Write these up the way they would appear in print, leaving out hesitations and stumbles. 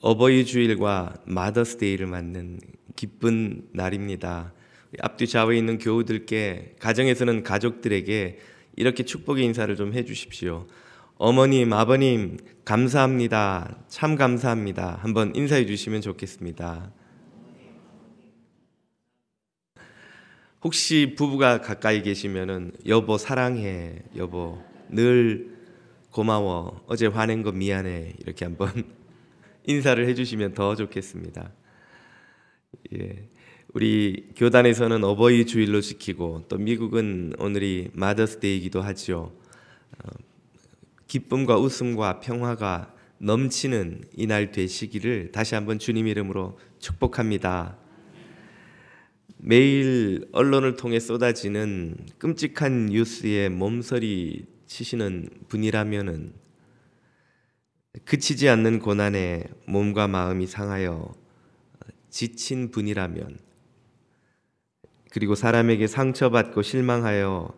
어버이 주일과 마더스데이를 맞는 기쁜 날입니다. 앞뒤 좌우에 있는 교우들께, 가정에서는 가족들에게 이렇게 축복의 인사를 좀 해주십시오. 어머님, 아버님, 감사합니다. 참 감사합니다. 한번 인사해 주시면 좋겠습니다. 혹시 부부가 가까이 계시면은 여보 사랑해, 여보 늘 고마워, 어제 화낸 거 미안해, 이렇게 한번 인사를 해주시면 더 좋겠습니다. 예, 우리 교단에서는 어버이 주일로 지키고 또 미국은 오늘이 마더스데이이기도 하죠. 기쁨과 웃음과 평화가 넘치는 이날 되시기를 다시 한번 주님 이름으로 축복합니다. 매일 언론을 통해 쏟아지는 끔찍한 뉴스에 몸서리 치시는 분이라면은 그치지 않는 고난에 몸과 마음이 상하여 지친 분이라면, 그리고 사람에게 상처받고 실망하여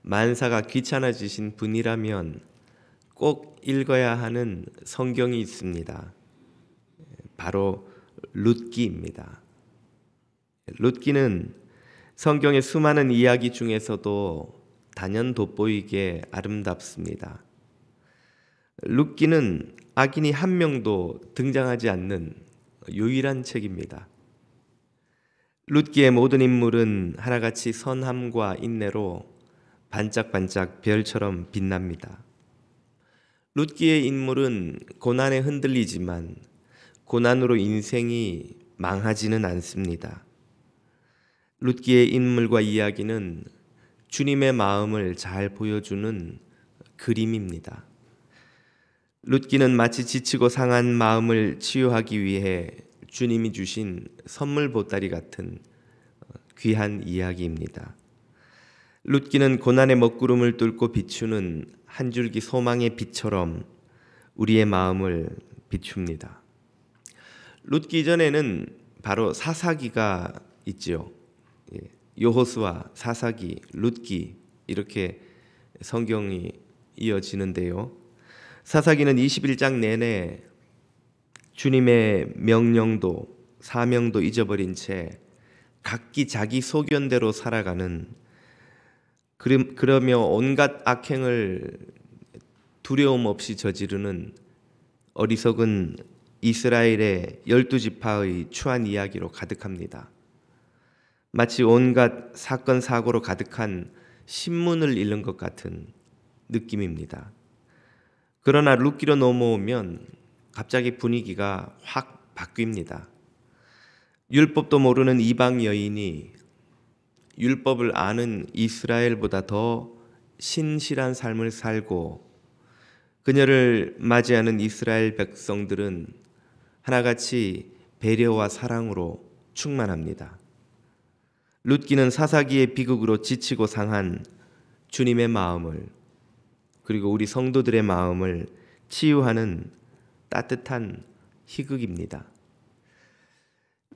만사가 귀찮아지신 분이라면 꼭 읽어야 하는 성경이 있습니다. 바로 룻기입니다. 룻기는 성경의 수많은 이야기 중에서도 단연 돋보이게 아름답습니다. 룻기는 악인이 한 명도 등장하지 않는 유일한 책입니다. 룻기의 모든 인물은 하나같이 선함과 인내로 반짝반짝 별처럼 빛납니다. 룻기의 인물은 고난에 흔들리지만 고난으로 인생이 망하지는 않습니다. 룻기의 인물과 이야기는 주님의 마음을 잘 보여주는 그림입니다. 룻기는 마치 지치고 상한 마음을 치유하기 위해 주님이 주신 선물 보따리 같은 귀한 이야기입니다. 룻기는 고난의 먹구름을 뚫고 비추는 한 줄기 소망의 빛처럼 우리의 마음을 비춥니다. 룻기 전에는 바로 사사기가 있지요. 여호수아, 사사기, 룻기, 이렇게 성경이 이어지는데요. 사사기는 21장 내내 주님의 명령도 사명도 잊어버린 채 각기 자기 소견대로 살아가는, 그러며 온갖 악행을 두려움 없이 저지르는 어리석은 이스라엘의 12지파의 추한 이야기로 가득합니다. 마치 온갖 사건 사고로 가득한 신문을 읽는 것 같은 느낌입니다. 그러나 룻기로 넘어오면 갑자기 분위기가 확 바뀝니다. 율법도 모르는 이방 여인이 율법을 아는 이스라엘보다 더 신실한 삶을 살고, 그녀를 맞이하는 이스라엘 백성들은 하나같이 배려와 사랑으로 충만합니다. 룻기는 사사기의 비극으로 지치고 상한 주님의 마음을, 그리고 우리 성도들의 마음을 치유하는 따뜻한 희극입니다.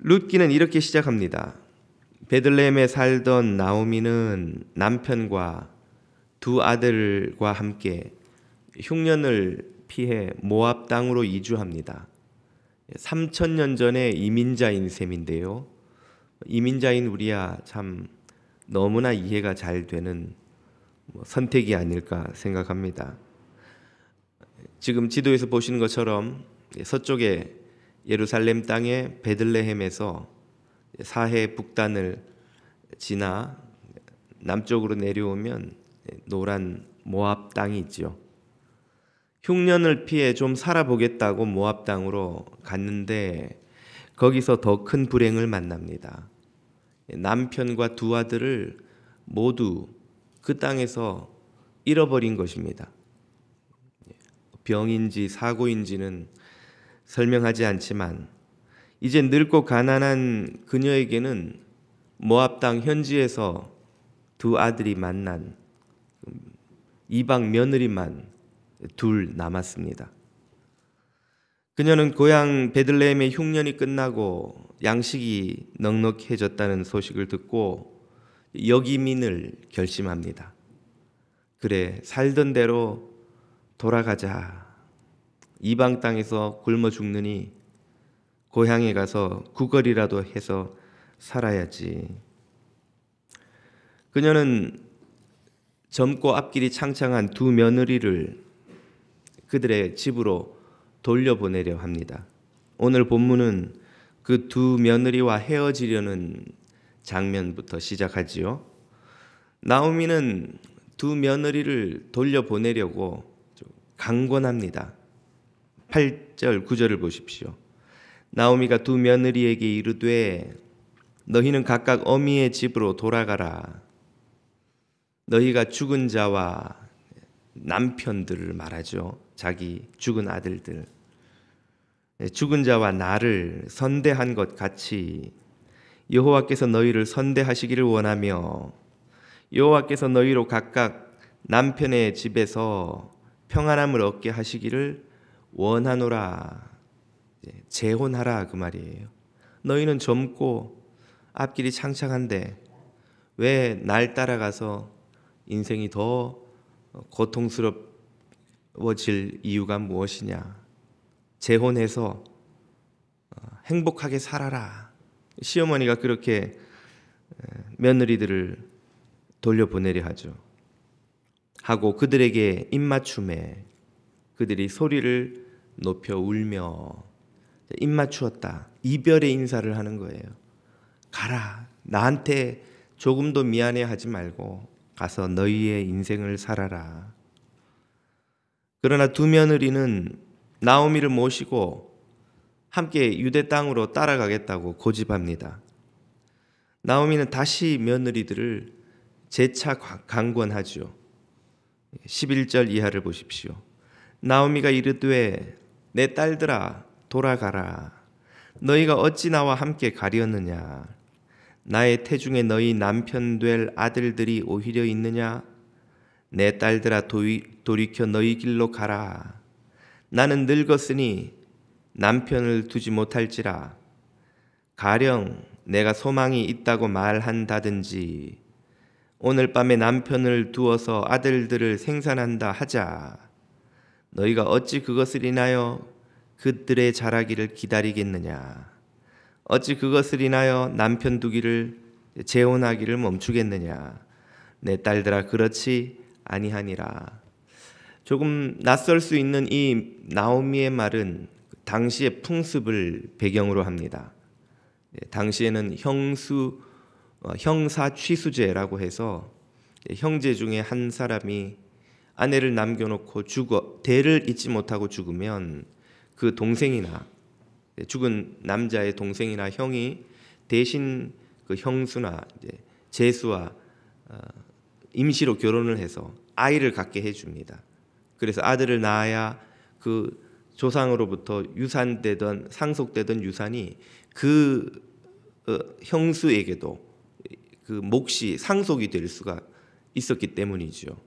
룻기는 이렇게 시작합니다. 베들레헴에 살던 나오미는 남편과 두 아들과 함께 흉년을 피해 모압 땅으로 이주합니다. 3000년 전의 이민자인 셈인데요. 이민자인 우리야 참 너무나 이해가 잘 되는 선택이 아닐까 생각합니다. 지금 지도에서 보시는 것처럼 서쪽에 예루살렘 땅의 베들레헴에서 사해 북단을 지나 남쪽으로 내려오면 노란 모압 땅이 있죠. 흉년을 피해 좀 살아보겠다고 모압 땅으로 갔는데 거기서 더 큰 불행을 만납니다. 남편과 두 아들을 모두 그 땅에서 잃어버린 것입니다. 병인지 사고인지는 설명하지 않지만 이제 늙고 가난한 그녀에게는 모압 땅 현지에서 두 아들이 만난 이방 며느리만 둘 남았습니다. 그녀는 고향 베들레헴의 흉년이 끝나고 양식이 넉넉해졌다는 소식을 듣고 역이민을 결심합니다. 그래, 살던 대로 돌아가자. 이방 땅에서 굶어 죽느니 고향에 가서 구걸이라도 해서 살아야지. 그녀는 젊고 앞길이 창창한 두 며느리를 그들의 집으로 돌려보내려 합니다. 오늘 본문은 그 두 며느리와 헤어지려는 장면부터 시작하지요. 나오미는 두 며느리를 돌려보내려고 강권합니다. 8절, 9절을 보십시오. 나오미가 두 며느리에게 이르되 너희는 각각 어미의 집으로 돌아가라. 너희가 죽은 자와 남편들을 말하죠. 자기 죽은 아들들. 죽은 자와 나를 선대한 것 같이 여호와께서 너희를 선대하시기를 원하며 여호와께서 너희로 각각 남편의 집에서 평안함을 얻게 하시기를 원하노라. 재혼하라 그 말이에요. 너희는 젊고 앞길이 창창한데 왜 날 따라가서 인생이 더 고통스러워질 이유가 무엇이냐? 재혼해서 행복하게 살아라. 시어머니가 그렇게 며느리들을 돌려보내려 하죠. 하고 그들에게 입맞춤에 그들이 소리를 높여 울며 입맞추었다. 이별의 인사를 하는 거예요. 가라. 나한테 조금도 미안해하지 말고 가서 너희의 인생을 살아라. 그러나 두 며느리는 나오미를 모시고 함께 유대 땅으로 따라가겠다고 고집합니다. 나오미는 다시 며느리들을 재차 강권하죠. 11절 이하를 보십시오. 나오미가 이르되 내 딸들아 돌아가라. 너희가 어찌 나와 함께 가려느냐? 나의 태중에 너희 남편 될 아들들이 오히려 있느냐? 내 딸들아 돌이켜 너희 길로 가라. 나는 늙었으니 남편을 두지 못할지라. 가령 내가 소망이 있다고 말한다든지 오늘 밤에 남편을 두어서 아들들을 생산한다 하자. 너희가 어찌 그것을 인하여 그들의 자라기를 기다리겠느냐? 어찌 그것을 인하여 남편 두기를 재혼하기를 멈추겠느냐? 내 딸들아 그렇지 아니하니라. 조금 낯설 수 있는 이 나오미의 말은 당시의 풍습을 배경으로 합니다. 당시에는 형사 취수제라고 해서 형제 중에 한 사람이 아내를 남겨놓고 대를 잇지 못하고 죽으면 그 동생이나 죽은 남자의 동생이나 형이 대신 그 형수나 제수와 임시로 결혼을 해서 아이를 갖게 해줍니다. 그래서 아들을 낳아야 그 조상으로부터 유산되던 상속되던 유산이 그 형수에게도 그 몫이 상속이 될 수가 있었기 때문이죠.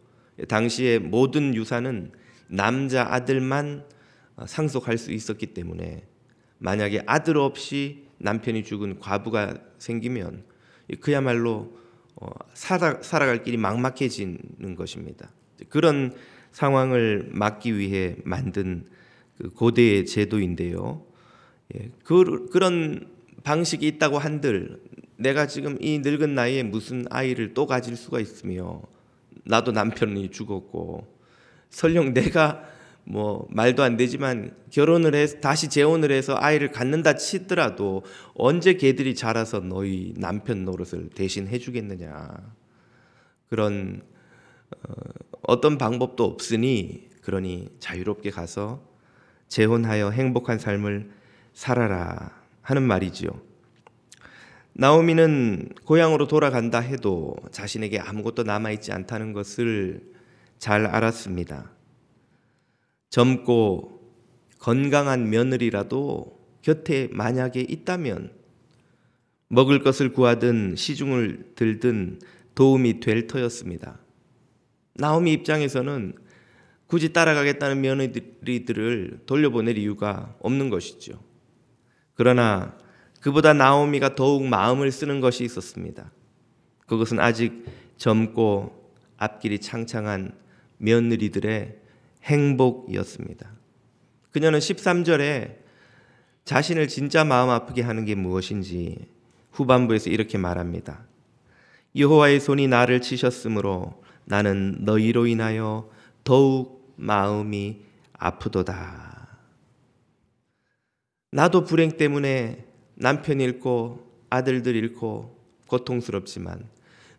당시에 모든 유산은 남자 아들만 상속할 수 있었기 때문에 만약에 아들 없이 남편이 죽은 과부가 생기면 그야말로 살아갈 길이 막막해지는 것입니다. 그런 상황을 막기 위해 만든 그 고대의 제도인데요. 그런 방식이 있다고 한들 내가 지금 이 늙은 나이에 무슨 아이를 또 가질 수가 있으며 나도 남편이 죽었고 설령 내가 뭐 말도 안 되지만 결혼을 해서 다시 재혼을 해서 아이를 갖는다 치더라도 언제 걔들이 자라서 너희 남편 노릇을 대신 해주겠느냐. 그런 어떤 방법도 없으니 그러니 자유롭게 가서 재혼하여 행복한 삶을 살아라 하는 말이지요. 나오미는 고향으로 돌아간다 해도 자신에게 아무것도 남아있지 않다는 것을 잘 알았습니다. 젊고 건강한 며느리라도 곁에 만약에 있다면 먹을 것을 구하든 시중을 들든 도움이 될 터였습니다. 나오미 입장에서는 굳이 따라가겠다는 며느리들을 돌려보낼 이유가 없는 것이죠. 그러나 그보다 나오미가 더욱 마음을 쓰는 것이 있었습니다. 그것은 아직 젊고 앞길이 창창한 며느리들의 행복이었습니다. 그녀는 13절에 자신을 진짜 마음 아프게 하는 게 무엇인지 후반부에서 이렇게 말합니다. 여호와의 손이 나를 치셨으므로 나는 너희로 인하여 더욱 마음이 아프도다. 나도 불행 때문에 남편 잃고 아들들 잃고 고통스럽지만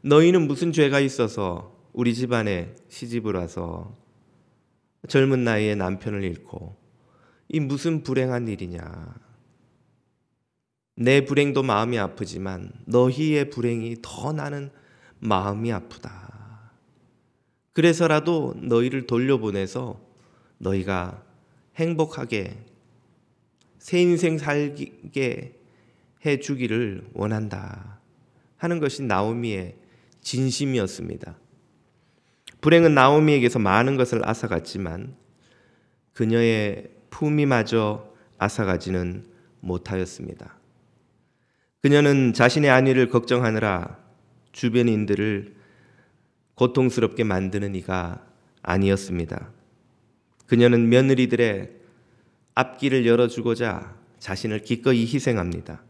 너희는 무슨 죄가 있어서 우리 집안에 시집을 와서 젊은 나이에 남편을 잃고 이 무슨 불행한 일이냐. 내 불행도 마음이 아프지만 너희의 불행이 더 나는 마음이 아프다. 그래서라도 너희를 돌려보내서 너희가 행복하게 새 인생 살게 해주기를 원한다 하는 것이 나오미의 진심이었습니다. 불행은 나오미에게서 많은 것을 앗아갔지만 그녀의 품위마저 앗아가지는 못하였습니다. 그녀는 자신의 안위를 걱정하느라 주변인들을 고통스럽게 만드는 이가 아니었습니다. 그녀는 며느리들의 앞길을 열어주고자 자신을 기꺼이 희생합니다.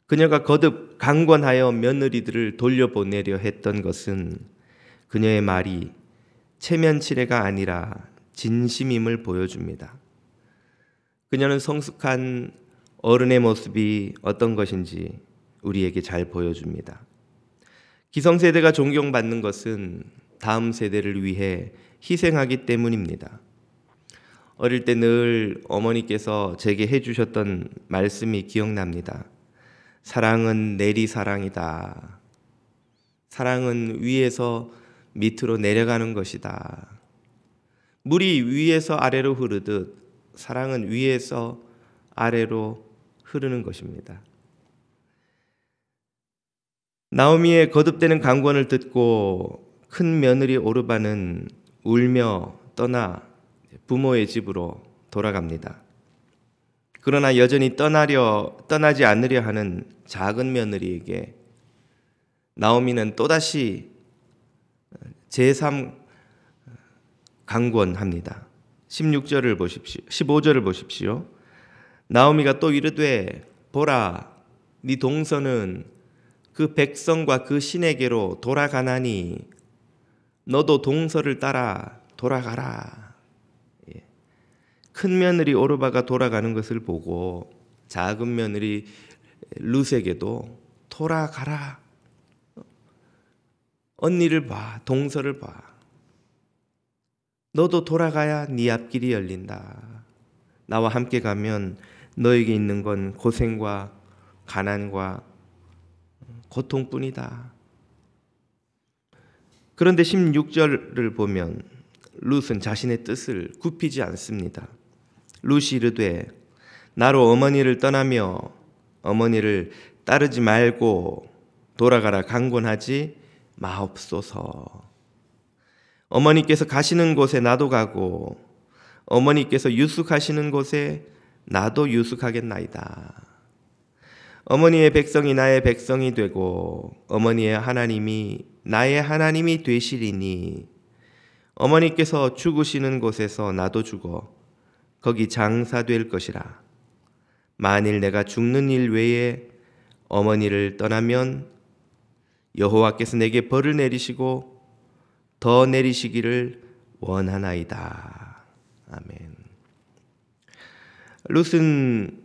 그녀가 거듭 강권하여 며느리들을 돌려보내려 했던 것은 그녀의 말이 체면치레가 아니라 진심임을 보여줍니다. 그녀는 성숙한 어른의 모습이 어떤 것인지 우리에게 잘 보여줍니다. 기성세대가 존경받는 것은 다음 세대를 위해 희생하기 때문입니다. 어릴 때 늘 어머니께서 제게 해주셨던 말씀이 기억납니다. 사랑은 내리사랑이다. 사랑은 위에서 밑으로 내려가는 것이다. 물이 위에서 아래로 흐르듯 사랑은 위에서 아래로 흐르는 것입니다. 나오미의 거듭되는 강권을 듣고 큰 며느리 오르바는 울며 떠나 부모의 집으로 돌아갑니다. 그러나 여전히 떠나지 않으려 하는 작은 며느리에게 나오미는 또다시 제3 강권합니다. 16절을 보십시오. 15절을 보십시오. 나오미가 또 이르되 보라 네 동서는 그 백성과 그 신에게로 돌아가나니 너도 동서를 따라 돌아가라. 큰 며느리 오르바가 돌아가는 것을 보고 작은 며느리 룻에게도 돌아가라. 언니를 봐, 동서를 봐. 너도 돌아가야 네 앞길이 열린다. 나와 함께 가면 너에게 있는 건 고생과 가난과 고통뿐이다. 그런데 16절을 보면 룻은 자신의 뜻을 굽히지 않습니다. 룻이 이르되 나로 어머니를 떠나며 어머니를 따르지 말고 돌아가라 강권하지 마옵소서. 어머니께서 가시는 곳에 나도 가고 어머니께서 유숙하시는 곳에 나도 유숙하겠나이다. 어머니의 백성이 나의 백성이 되고 어머니의 하나님이 나의 하나님이 되시리니 어머니께서 죽으시는 곳에서 나도 죽어 거기 장사될 것이라. 만일 내가 죽는 일 외에 어머니를 떠나면 여호와께서 내게 벌을 내리시고 더 내리시기를 원하나이다. 아멘. 룻은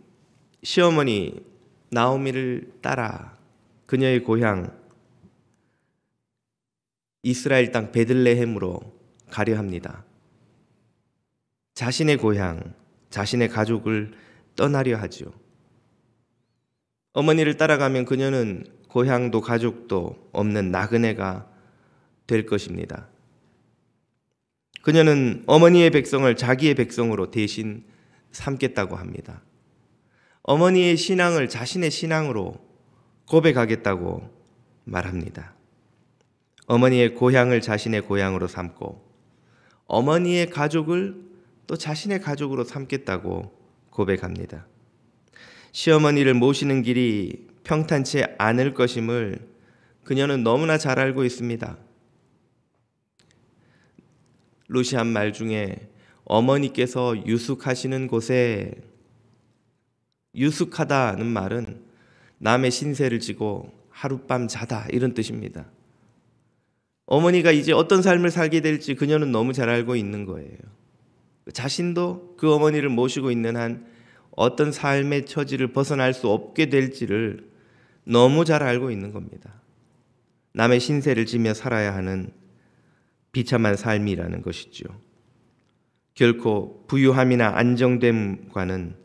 시어머니 나오미를 따라 그녀의 고향 이스라엘 땅 베들레헴으로 가려 합니다. 자신의 고향, 자신의 가족을 떠나려 하죠. 어머니를 따라가면 그녀는 고향도 가족도 없는 나그네가 될 것입니다. 그녀는 어머니의 백성을 자기의 백성으로 대신 삼겠다고 합니다. 어머니의 신앙을 자신의 신앙으로 고백하겠다고 말합니다. 어머니의 고향을 자신의 고향으로 삼고 어머니의 가족을 또 자신의 가족으로 삼겠다고 고백합니다. 시어머니를 모시는 길이 평탄치 않을 것임을 그녀는 너무나 잘 알고 있습니다. 룻이 한 말 중에 어머니께서 유숙하시는 곳에 유숙하다는 말은 남의 신세를 지고 하룻밤 자다 이런 뜻입니다. 어머니가 이제 어떤 삶을 살게 될지 그녀는 너무 잘 알고 있는 거예요. 자신도 그 어머니를 모시고 있는 한 어떤 삶의 처지를 벗어날 수 없게 될지를 너무 잘 알고 있는 겁니다. 남의 신세를 지며 살아야 하는 비참한 삶이라는 것이죠. 결코 부유함이나 안정됨과는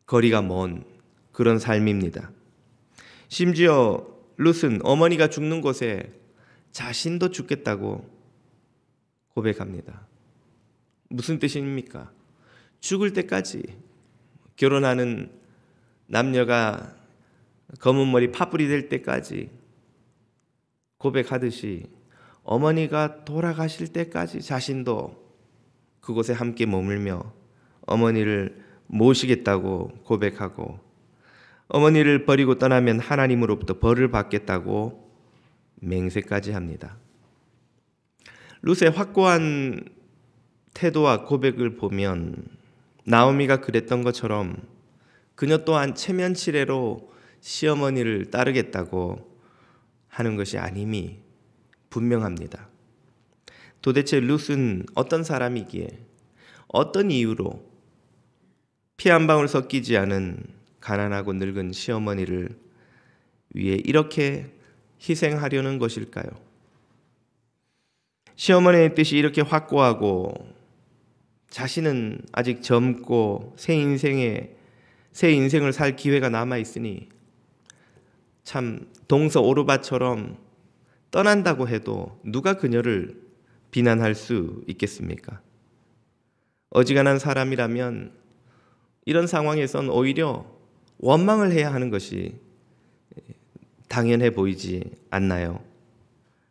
거리가 먼 그런 삶입니다. 심지어 룻은 어머니가 죽는 곳에 자신도 죽겠다고 고백합니다. 무슨 뜻입니까? 죽을 때까지 결혼하는 남녀가 검은 머리 파뿌리 될 때까지 고백하듯이 어머니가 돌아가실 때까지 자신도 그곳에 함께 머물며 어머니를 모시겠다고 고백하고 어머니를 버리고 떠나면 하나님으로부터 벌을 받겠다고 맹세까지 합니다. 룻의 확고한 태도와 고백을 보면 나오미가 그랬던 것처럼 그녀 또한 체면치레로 시어머니를 따르겠다고 하는 것이 아님이 분명합니다. 도대체 룻은 어떤 사람이기에 어떤 이유로 피 한 방울 섞이지 않은 가난하고 늙은 시어머니를 위해 이렇게 희생하려는 것일까요? 시어머니의 뜻이 이렇게 확고하고 자신은 아직 젊고 새 인생을 살 기회가 남아 있으니 참 동서 오르바처럼 떠난다고 해도 누가 그녀를 비난할 수 있겠습니까? 어지간한 사람이라면 이런 상황에선 오히려 원망을 해야 하는 것이 당연해 보이지 않나요?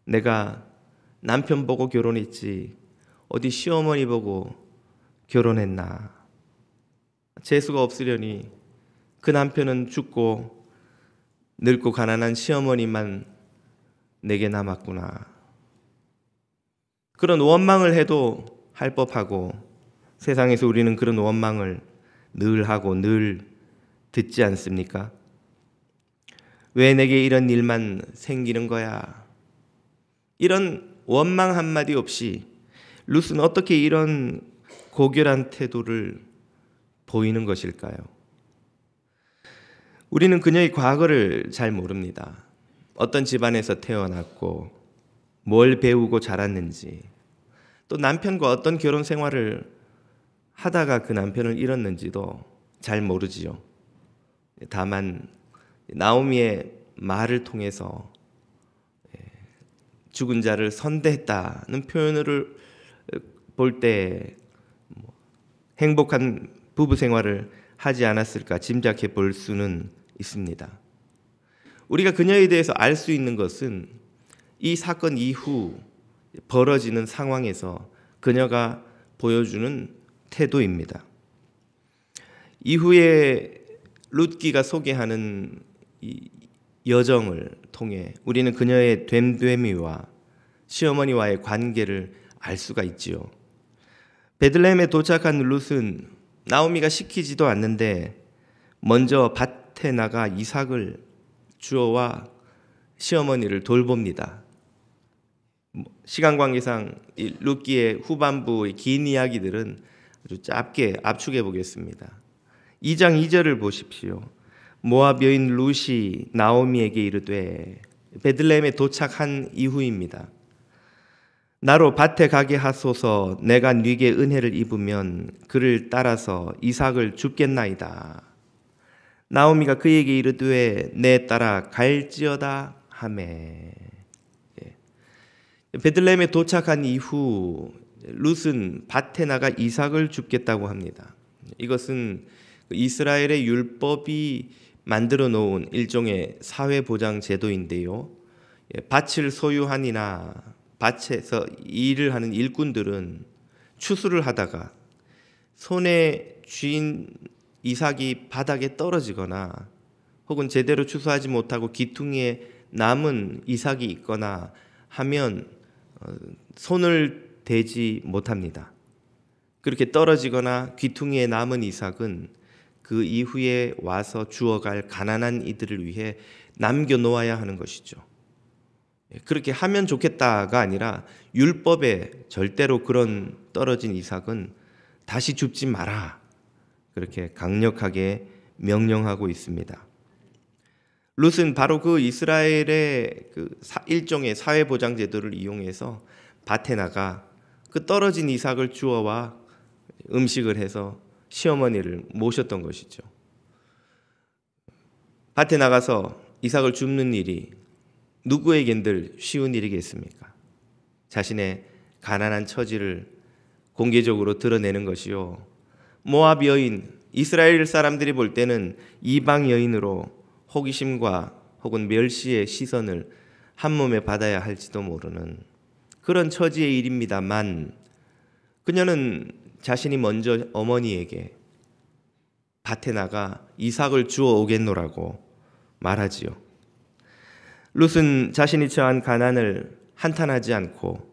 내가 남편 보고 결혼했지 어디 시어머니 보고 결혼했나? 재수가 없으려니 그 남편은 죽고 늙고 가난한 시어머니만 내게 남았구나. 그런 원망을 해도 할 법하고 세상에서 우리는 그런 원망을 늘 하고 늘 듣지 않습니까? 왜 내게 이런 일만 생기는 거야? 이런 원망 한마디 없이 룻은 어떻게 이런 고결한 태도를 보이는 것일까요? 우리는 그녀의 과거를 잘 모릅니다. 어떤 집안에서 태어났고 뭘 배우고 자랐는지 또 남편과 어떤 결혼 생활을 하다가 그 남편을 잃었는지도 잘 모르지요. 다만 나오미의 말을 통해서 죽은 자를 선대했다는 표현을 볼 때 행복한 부부 생활을 하지 않았을까 짐작해 볼 수는 있습니다. 우리가 그녀에 대해서 알 수 있는 것은 이 사건 이후 벌어지는 상황에서 그녀가 보여주는 태도입니다. 이후에 룻기가 소개하는 이 여정을 통해 우리는 그녀의 됨됨이와 시어머니와의 관계를 알 수가 있지요. 베들레헴에 도착한 룻은 나오미가 시키지도 않는데 먼저 밭에 나가 이삭을 주어와 시어머니를 돌봅니다. 시간 관계상 룻기의 후반부의 긴 이야기들은 아주 짧게 압축해 보겠습니다. 2장 2절을 보십시오. 모압 여인 룻이 나오미에게 이르되 베들레헴에 도착한 이후입니다. 나로 밭에 가게 하소서. 내가 네게 은혜를 입으면 그를 따라서 이삭을 줍겠나이다. 나오미가 그에게 이르되 내 따라 갈지어다 하매. 베들레헴에 도착한 이후 룻은 밭에 나가 이삭을 줍겠다고 합니다. 이것은 이스라엘의 율법이 만들어 놓은 일종의 사회보장 제도인데요. 밭을 소유한이나 밭에서 일을 하는 일꾼들은 추수를 하다가 손에 쥔 이삭이 바닥에 떨어지거나 혹은 제대로 추수하지 못하고 귀퉁이에 남은 이삭이 있거나 하면 손을 대지 못합니다. 그렇게 떨어지거나 귀퉁이에 남은 이삭은 그 이후에 와서 주어갈 가난한 이들을 위해 남겨놓아야 하는 것이죠. 그렇게 하면 좋겠다가 아니라 율법에 절대로 그런 떨어진 이삭은 다시 줍지 마라, 그렇게 강력하게 명령하고 있습니다. 룻은 바로 그 이스라엘의 일종의 사회보장 제도를 이용해서 밭에 나가 그 떨어진 이삭을 주어와 음식을 해서 시어머니를 모셨던 것이죠. 밭에 나가서 이삭을 줍는 일이 누구에겐들 쉬운 일이겠습니까? 자신의 가난한 처지를 공개적으로 드러내는 것이요, 모압 여인, 이스라엘 사람들이 볼 때는 이방 여인으로 호기심과 혹은 멸시의 시선을 한 몸에 받아야 할지도 모르는 그런 처지의 일입니다만, 그녀는 자신이 먼저 어머니에게 밭에 나가 이삭을 주워 오겠노라고 말하지요. 룻은 자신이 처한 가난을 한탄하지 않고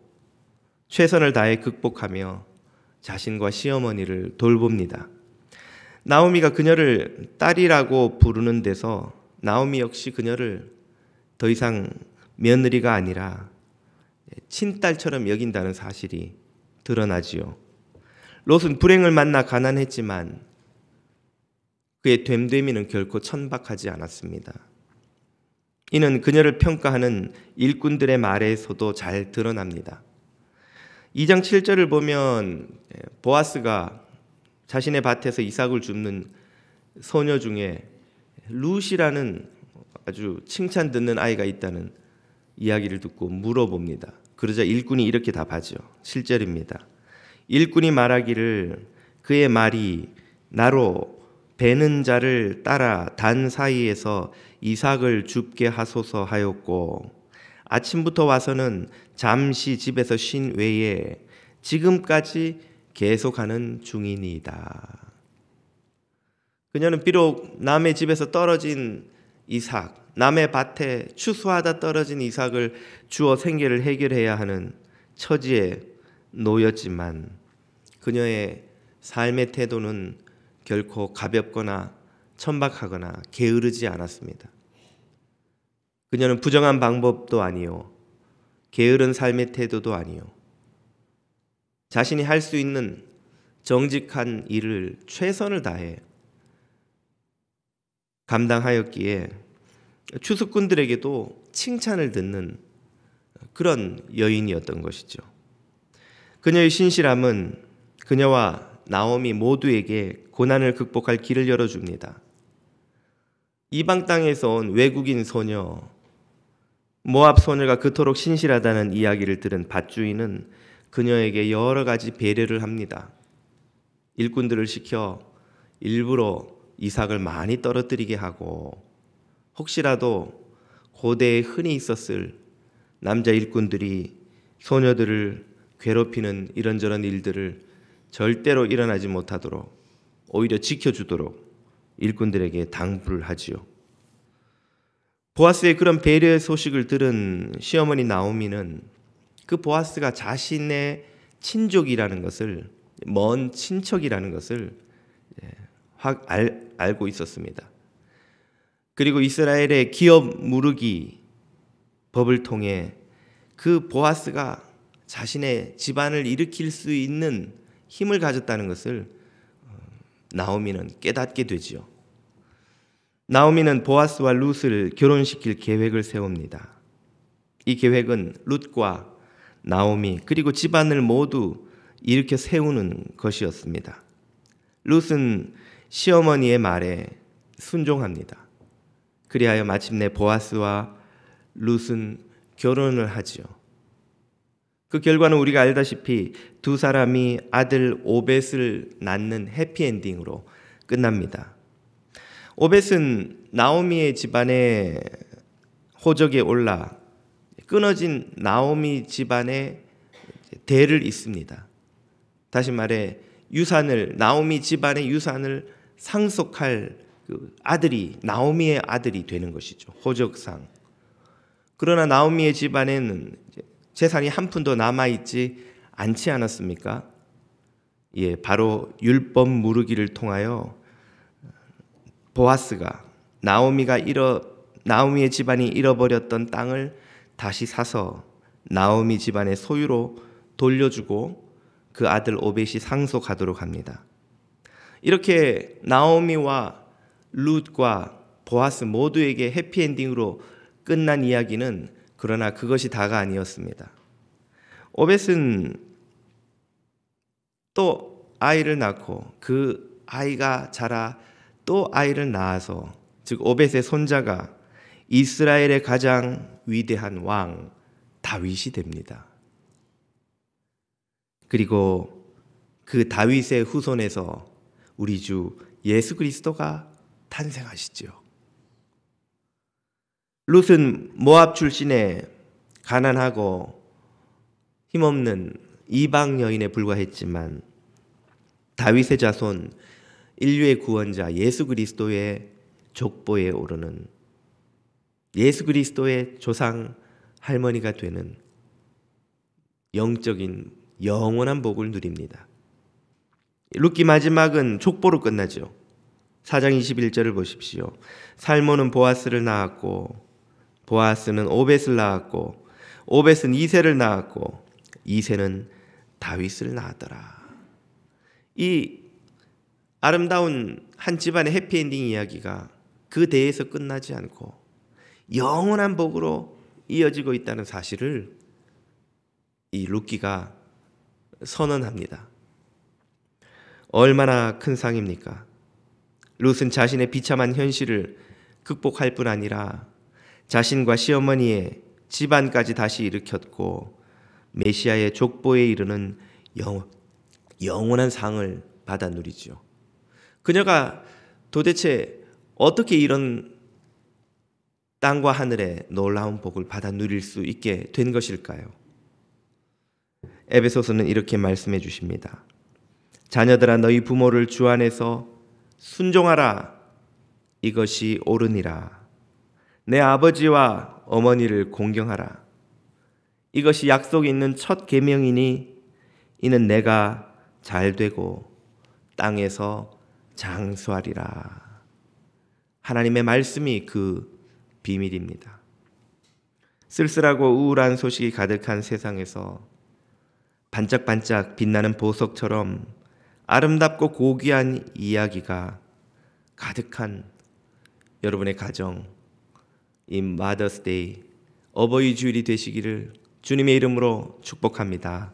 최선을 다해 극복하며 자신과 시어머니를 돌봅니다. 나오미가 그녀를 딸이라고 부르는 데서 나오미 역시 그녀를 더 이상 며느리가 아니라 친딸처럼 여긴다는 사실이 드러나지요. 롯은 불행을 만나 가난했지만 그의 됨됨이는 결코 천박하지 않았습니다. 이는 그녀를 평가하는 일꾼들의 말에서도 잘 드러납니다. 2장 7절을 보면 보아스가 자신의 밭에서 이삭을 줍는 소녀 중에 룻이라는 아주 칭찬 듣는 아이가 있다는 이야기를 듣고 물어봅니다. 그러자 일꾼이 이렇게 답하죠. 7절입니다. 일꾼이 말하기를 그의 말이 나로 베는 자를 따라 단 사이에서 이삭을 줍게 하소서 하였고 아침부터 와서는 잠시 집에서 쉰 외에 지금까지 계속하는 중이니이다. 그녀는 비록 남의 집에서 떨어진 이삭, 남의 밭에 추수하다 떨어진 이삭을 주어 생계를 해결해야 하는 처지에 놓였지만 그녀의 삶의 태도는 결코 가볍거나 천박하거나 게으르지 않았습니다. 그녀는 부정한 방법도 아니요, 게으른 삶의 태도도 아니요, 자신이 할 수 있는 정직한 일을 최선을 다해 감당하였기에 추수꾼들에게도 칭찬을 듣는 그런 여인이었던 것이죠. 그녀의 신실함은 그녀와 나오미 모두에게 고난을 극복할 길을 열어줍니다. 이방 땅에서 온 외국인 소녀, 모압 소녀가 그토록 신실하다는 이야기를 들은 밭주인은 그녀에게 여러 가지 배려를 합니다. 일꾼들을 시켜 일부러 이삭을 많이 떨어뜨리게 하고 혹시라도 고대에 흔히 있었을 남자 일꾼들이 소녀들을 괴롭히는 이런저런 일들을 절대로 일어나지 못하도록 오히려 지켜주도록 일꾼들에게 당부를 하지요. 보아스의 그런 배려의 소식을 들은 시어머니 나오미는 그 보아스가 자신의 친족이라는 것을, 먼 친척이라는 것을 확 알고 있었습니다. 그리고 이스라엘의 기업 무르기 법을 통해 그 보아스가 자신의 집안을 일으킬 수 있는 힘을 가졌다는 것을 나오미는 깨닫게 되지요. 나오미는 보아스와 룻을 결혼시킬 계획을 세웁니다. 이 계획은 룻과 나오미 그리고 집안을 모두 일으켜 세우는 것이었습니다. 룻은 시어머니의 말에 순종합니다. 그리하여 마침내 보아스와 룻은 결혼을 하지요. 그 결과는 우리가 알다시피 두 사람이 아들 오벳을 낳는 해피엔딩으로 끝납니다. 오벳은 나오미의 집안의 호적에 올라 끊어진 나오미 집안의 대를 잇습니다. 다시 말해 나오미 집안의 유산을 상속할 그 아들이 나오미의 아들이 되는 것이죠. 호적상. 그러나 나오미의 집안에는 재산이 한 푼도 남아있지 않지 않았습니까? 예, 바로 율법 무르기를 통하여 보아스가 나오미의 집안이 잃어버렸던 땅을 다시 사서 나오미 집안의 소유로 돌려주고 그 아들 오벳이 상속하도록 합니다. 이렇게 나오미와 룻과 보아스 모두에게 해피엔딩으로 끝난 이야기는 그러나 그것이 다가 아니었습니다. 오벳은 또 아이를 낳고 그 아이가 자라 또 아이를 낳아서, 즉 오벳의 손자가 이스라엘의 가장 위대한 왕 다윗이 됩니다. 그리고 그 다윗의 후손에서 우리 주 예수 그리스도가 탄생하시죠. 룻은 모압 출신의 가난하고 힘없는 이방 여인에 불과했지만 다윗의 자손, 인류의 구원자 예수 그리스도의 족보에 오르는, 예수 그리스도의 조상 할머니가 되는 영적인 영원한 복을 누립니다. 룻기 마지막은 족보로 끝나죠. 4장 21절을 보십시오. 살몬은 보아스를 낳았고 보아스는 오벳을 낳았고 오벳은 이새를 낳았고 이새는 다윗을 낳았더라. 이 아름다운 한 집안의 해피엔딩 이야기가 그 대에서 끝나지 않고 영원한 복으로 이어지고 있다는 사실을 이 룻기가 선언합니다. 얼마나 큰 상입니까? 룻은 자신의 비참한 현실을 극복할 뿐 아니라 자신과 시어머니의 집안까지 다시 일으켰고 메시아의 족보에 이르는 영원한 상을 받아 누리죠. 그녀가 도대체 어떻게 이런 땅과 하늘의 놀라운 복을 받아 누릴 수 있게 된 것일까요? 에베소서는 이렇게 말씀해 주십니다. 자녀들아 너희 부모를 주 안에서 순종하라. 이것이 옳으니라. 내 아버지와 어머니를 공경하라. 이것이 약속이 있는 첫 계명이니 이는 내가 잘되고 땅에서 장수하리라. 하나님의 말씀이 그 비밀입니다. 쓸쓸하고 우울한 소식이 가득한 세상에서 반짝반짝 빛나는 보석처럼 아름답고 고귀한 이야기가 가득한 여러분의 가정, 이 마더스데이, 어버이 주일이 되시기를 주님의 이름으로 축복합니다.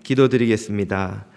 기도드리겠습니다.